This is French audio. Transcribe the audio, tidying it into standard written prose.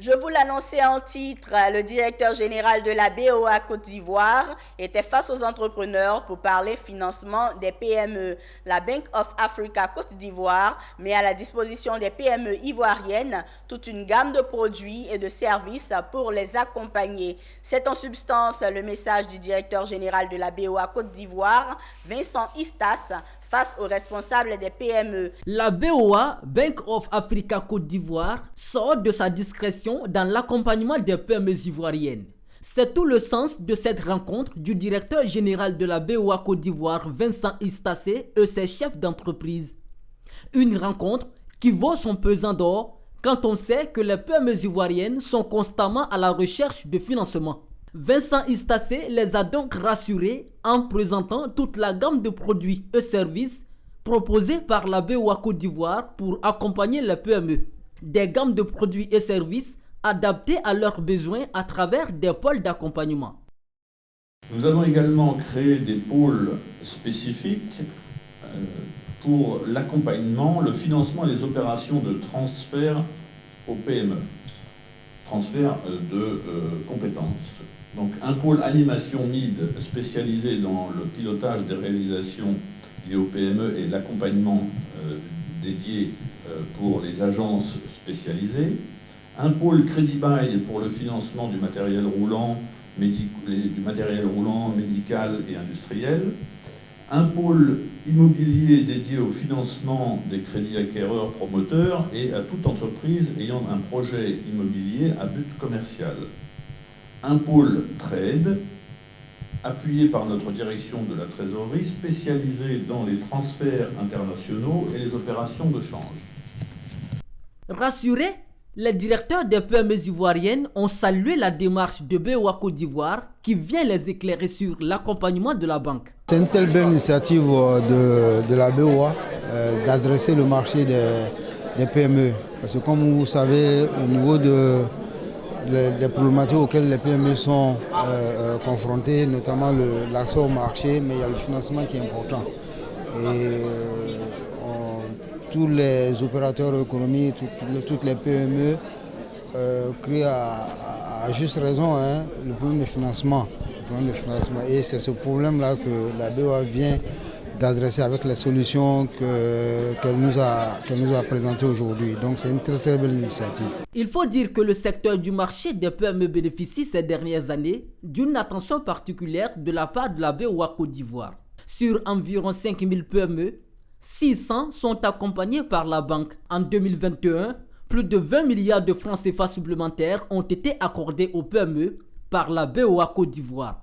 Je vous l'annonçais en titre, le directeur général de la BOA Côte d'Ivoire était face aux entrepreneurs pour parler financement des PME. La Bank of Africa Côte d'Ivoire met à la disposition des PME ivoiriennes toute une gamme de produits et de services pour les accompagner. C'est en substance le message du directeur général de la BOA Côte d'Ivoire, Vincent Istas, face aux responsables des PME. La BOA, Bank of Africa Côte d'Ivoire, sort de sa discrétion dans l'accompagnement des PME ivoiriennes. C'est tout le sens de cette rencontre du directeur général de la BOA Côte d'Ivoire, Vincent Istassé, et ses chefs d'entreprise. Une rencontre qui vaut son pesant d'or quand on sait que les PME ivoiriennes sont constamment à la recherche de financement. Vincent Istassé les a donc rassurés en présentant toute la gamme de produits et services proposés par la BOA Côte d'Ivoire pour accompagner les PME. Des gammes de produits et services adaptés à leurs besoins à travers des pôles d'accompagnement. Nous avons également créé des pôles spécifiques pour l'accompagnement, le financement et les opérations de transfert aux PME, transfert de compétences. Donc un pôle animation MID spécialisé dans le pilotage des réalisations liées aux PME et l'accompagnement dédié pour les agences spécialisées. Un pôle crédit bail pour le financement du matériel roulant, médical et industriel. Un pôle immobilier dédié au financement des crédits acquéreurs promoteurs et à toute entreprise ayant un projet immobilier à but commercial. Un pôle trade, appuyé par notre direction de la trésorerie, spécialisé dans les transferts internationaux et les opérations de change. Rassurés, les directeurs des PME ivoiriennes ont salué la démarche de BOA Côte d'Ivoire qui vient les éclairer sur l'accompagnement de la banque. C'est une telle belle initiative de la BOA d'adresser le marché des PME. Parce que comme vous savez, au niveau des problématiques auxquelles les PME sont confrontées, notamment l'accès au marché, mais il y a le financement qui est important. Et tous les opérateurs économiques, toutes les PME crient à juste raison le problème de financement. Et c'est ce problème-là que la BOA vient d'adresser avec les solutions qu'elle nous a présentées aujourd'hui. Donc c'est une très très belle initiative. Il faut dire que le secteur du marché des PME bénéficie ces dernières années d'une attention particulière de la part de la BOA Côte d'Ivoire. Sur environ 5000 PME, 600 sont accompagnés par la banque. En 2021, plus de 20 milliards de francs CFA supplémentaires ont été accordés aux PME par la BOA Côte d'Ivoire.